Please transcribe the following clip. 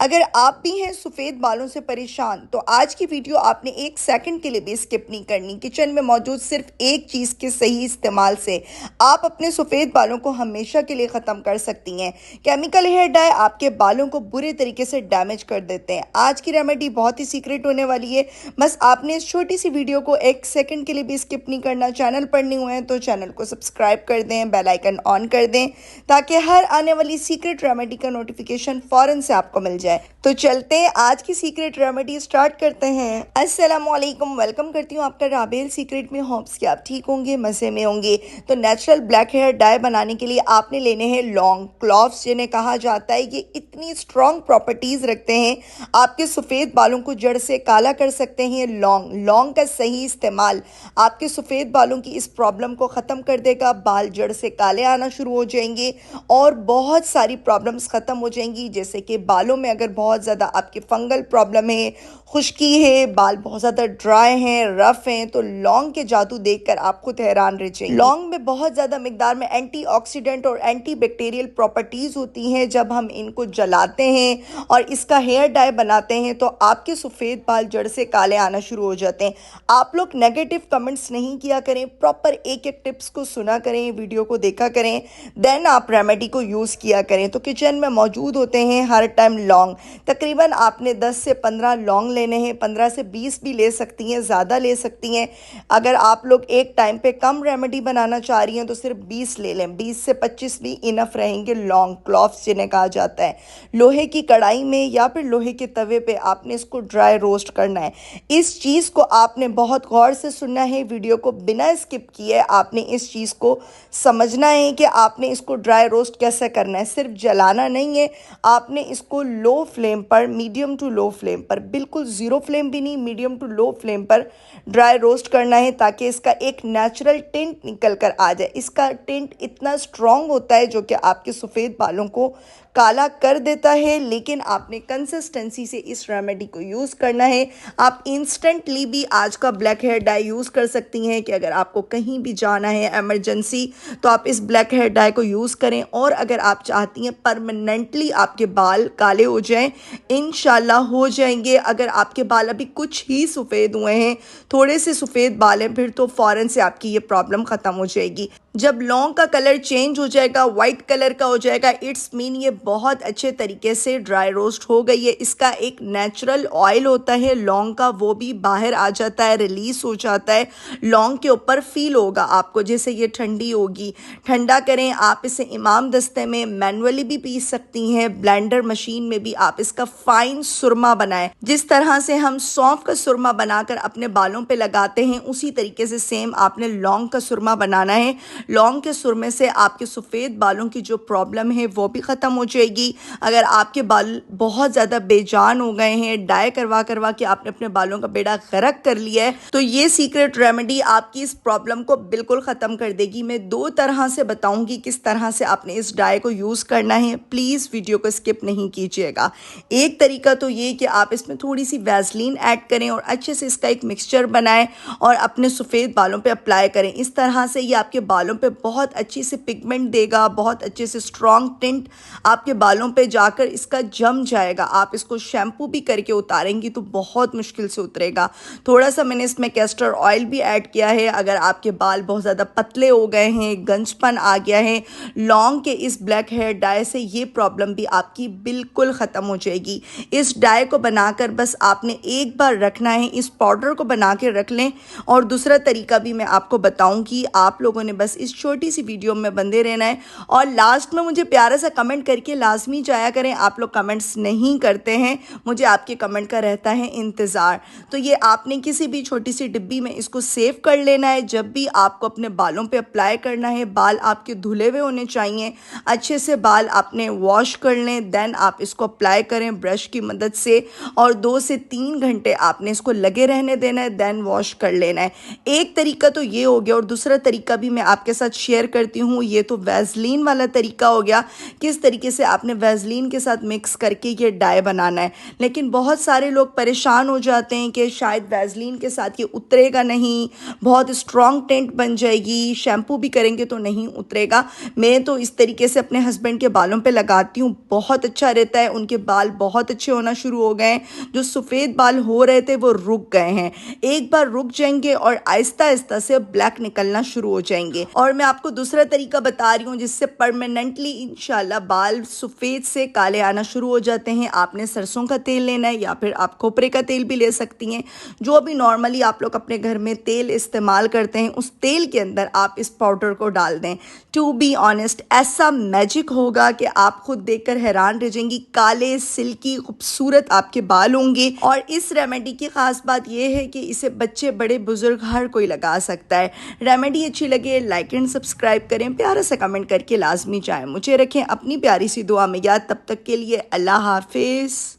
अगर आप भी हैं सफ़ेद बालों से परेशान तो आज की वीडियो आपने एक सेकंड के लिए भी स्किप नहीं करनी। किचन में मौजूद सिर्फ एक चीज़ के सही इस्तेमाल से आप अपने सफ़ेद बालों को हमेशा के लिए ख़त्म कर सकती हैं। केमिकल हेयर डाई आपके बालों को बुरे तरीके से डैमेज कर देते हैं। आज की रेमेडी बहुत ही सीक्रेट होने वाली है, बस आपने इस छोटी सी वीडियो को एक सेकेंड के लिए भी स्किप नहीं करना। चैनल पर नहीं हुए हैं तो चैनल को सब्सक्राइब कर दें, बेल आइकन ऑन कर दें ताकि हर आने वाली सीक्रेट रेमेडी का नोटिफिकेशन फ़ौरन से आपको मिल जाए। तो चलते हैं आज की सीक्रेट रेमेडी स्टार्ट करते हैं। अस्सलामुअलैकुम, वेलकम करती हूँ आपका राबेल सीक्रेट में। होप्स कि आप ठीक होंगे, मज़े में होंगे। तो नेचुरल ब्लैक हेयर डाई बनाने के लिए आपने लेने हैं लौंग। क्लॉव्स जिन्हें कहा जाता है, ये इतनी स्ट्रॉन्ग प्रॉपर्टीज रखते हैं, आपके सफ़ेद बालों को जड़ से काला कर सकते हैं। लौंग का सही इस्तेमाल आपके सफ़ेद बालों की इस प्रॉब्लम को ख़त्म कर देगा। बाल जड़ से काले आना शुरू हो जाएंगे और बहुत सारी प्रॉब्लम्स ख़त्म हो जाएंगी, जैसे कि बालों में अगर बहुत ज़्यादा आपके फंगल प्रॉब्लम है, खुश्की है, बाल बहुत ज़्यादा ड्राई हैं, रफ़ हैं, तो लौंग के जादू देखकर आप खुद हैरान रह जाएंगे। लौंग में बहुत ज़्यादा मिकदार में एंटीऑक्सीडेंट और एंटीबैक्टीरियल प्रॉपर्टीज़ होती हैं। जब हम इनको जलाते हैं और इसका हेयर डाई बनाते हैं तो आपके सफ़ेद बाल जड़ से काले आना शुरू हो जाते हैं। आप लोग नेगेटिव कमेंट्स नहीं किया करें, प्रॉपर एक एक टिप्स को सुना करें, वीडियो को देखा करें, देन आप रेमेडी को यूज़ किया करें। तो किचन में मौजूद होते हैं हर टाइम लौंग। तकरीबन आपने 10 से 15 लौंग लेने हैं, 15 से 20 भी ले सकती हैं, ज़्यादा ले सकती हैं। अगर आप लोग एक टाइम पे कम रेमेडी बनाना चाह रही हैं तो सिर्फ 20 ले लें, 20 से 25 भी इनफ रहेंगे। लौंग क्लॉव्स जिन्हें कहा जाता है, लोहे की कढ़ाई में या फिर लोहे के तवे पे आपने इसको ड्राई रोस्ट करना है। इस चीज़ को आपने बहुत गौर से सुनना है, वीडियो को बिना स्किप किए आपने इस चीज़ को समझना है कि आपने इसको ड्राई रोस्ट कैसे करना है। सिर्फ जलाना नहीं है, आपने इसको लो फ्लेम पर, मीडियम टू लो फ्लेम पर, बिल्कुल ज़ीरो फ्लेम भी नहीं, मीडियम टू लो फ्लेम पर ड्राई रोस्ट करना है ताकि इसका एक नेचुरल टिंट निकल कर आ जाए। इसका टिंट इतना स्ट्रॉन्ग होता है जो कि आपके सफ़ेद बालों को काला कर देता है, लेकिन आपने कंसिस्टेंसी से इस रेमेडी को यूज़ करना है। आप इंस्टेंटली भी आज का ब्लैक हेयर डाई यूज़ कर सकती हैं कि अगर आपको कहीं भी जाना है एमरजेंसी तो आप इस ब्लैक हेयर डाई को यूज़ करें। और अगर आप चाहती हैं परमानेंटली आपके बाल काले हो जाएं, इंशाल्लाह हो जाएंगे। अगर आपके बाल अभी कुछ ही सफ़ेद हुए हैं, थोड़े से सफ़ेद बाल हैं, फिर तो फ़ौरन से आपकी ये प्रॉब्लम ख़त्म हो जाएगी। जब लौंग का कलर चेंज हो जाएगा, वाइट कलर का हो जाएगा, इट्स मीन ये बहुत अच्छे तरीके से ड्राई रोस्ट हो गई है। इसका एक नेचुरल ऑयल होता है लौंग का, वो भी बाहर आ जाता है, रिलीज हो जाता है। लौंग के ऊपर फील होगा आपको जैसे ये ठंडी होगी। ठंडा करें, आप इसे इमाम दस्ते में मैनुअली भी पीस सकती हैं, ब्लेंडर मशीन में भी आप इसका फाइन सुरमा बनाएं। जिस तरह से हम सौंफ का सुरमा बनाकर अपने बालों पे लगाते हैं, उसी तरीके से सेम आपने लौंग का सुरमा बनाना है। लौंग के सुरमे से आपके सफ़ेद बालों की जो प्रॉब्लम है वो भी ख़त्म हो जाएगी। अगर आपके बाल बहुत ज़्यादा बेजान हो गए हैं, डाई करवा करवा के आपने अपने बालों का बेड़ा गर्क कर लिया है, तो ये सीक्रेट रेमेडी आपकी इस प्रॉब्लम को बिल्कुल ख़त्म कर देगी। मैं 2 तरह से बताऊंगी किस तरह से आपने इस डाई को यूज़ करना है। प्लीज़ वीडियो को स्किप नहीं कीजिएगा। एक तरीका तो ये कि आप इसमें थोड़ी सी वैसलीन ऐड करें और अच्छे से इसका एक मिक्सचर बनाएं और अपने सफ़ेद बालों पे अप्लाई करें। इस तरह से ये आपके बालों पे बहुत अच्छी से पिगमेंट देगा, बहुत अच्छे से स्ट्रॉन्ग टिंट आपके बालों पे जाकर इसका जम जाएगा। आप इसको शैम्पू भी करके उतारेंगी तो बहुत मुश्किल से उतरेगा। थोड़ा सा मैंने इसमें कैस्टर ऑयल भी ऐड किया है। अगर आपके बाल बहुत ज़्यादा पतले हो गए हैं, गंजपन आ गया है, लौंग के इस ब्लैक हेयर डाई से ये प्रॉब्लम भी आपकी बिल्कुल ख़त्म हो जाएगी। इस डाई को बनाकर बस आपने एक बार रखना है, इस पाउडर को बना के रख लें। और दूसरा तरीका भी मैं आपको बताऊंगी, आप लोगों ने बस इस छोटी सी वीडियो में बंधे रहना है और लास्ट में मुझे प्यारा सा कमेंट करके लाजमी जाया करें। आप लोग कमेंट्स नहीं करते हैं, मुझे आपके कमेंट का रहता है इंतज़ार। तो ये आपने किसी भी छोटी सी डिब्बी में इसको सेव कर लेना है। जब भी आपको अपने बालों पे अप्लाई करना है, बाल आपके धुले हुए होने चाहिए, अच्छे से बाल आपने वॉश कर लें, देन आप इसको अप्लाई करें ब्रश की मदद से और 2 से 3 घंटे आपने इसको लगे रहने देना है, देन वॉश कर लेना है। एक तरीका तो ये हो गया और दूसरा तरीका भी मैं आपके आपके साथ शेयर करती हूँ। ये तो वैसलीन वाला तरीका हो गया, किस तरीके से आपने वैसलीन के साथ मिक्स करके ये डाई बनाना है। लेकिन बहुत सारे लोग परेशान हो जाते हैं कि शायद वैसलीन के साथ ये उतरेगा नहीं, बहुत स्ट्रॉन्ग टेंट बन जाएगी, शैम्पू भी करेंगे तो नहीं उतरेगा। मैं तो इस तरीके से अपने हस्बैंड के बालों पे लगाती हूँ, बहुत अच्छा रहता है। उनके बाल बहुत अच्छे होना शुरू हो गए हैं, जो सफ़ेद बाल हो रहे थे वो रुक गए हैं। एक बार रुक जाएंगे और आहिस्ता आहिस्ता से ब्लैक निकलना शुरू हो जाएंगे। और मैं आपको दूसरा तरीका बता रही हूँ जिससे परमानेंटली इंशाल्लाह बाल सफ़ेद से काले आना शुरू हो जाते हैं। आपने सरसों का तेल लेना है या फिर आप खोपरे का तेल भी ले सकती हैं। जो भी नॉर्मली आप लोग अपने घर में तेल इस्तेमाल करते हैं, उस तेल के अंदर आप इस पाउडर को डाल दें। टू बी ऑनेस्ट, ऐसा मैजिक होगा कि आप खुद देखकर हैरान रह जाएंगी। काले सिल्की खूबसूरत आपके बाल होंगे। और इस रेमेडी की खास बात यह है कि इसे बच्चे बड़े बुजुर्ग हर कोई लगा सकता है। रेमेडी अच्छी लगे लाइक एंड सब्सक्राइब करें, प्यारा सा कमेंट करके लाजमी चाहें। मुझे रखें अपनी प्यारी सी दुआ में याद। तब तक के लिए अल्लाह हाफिज़।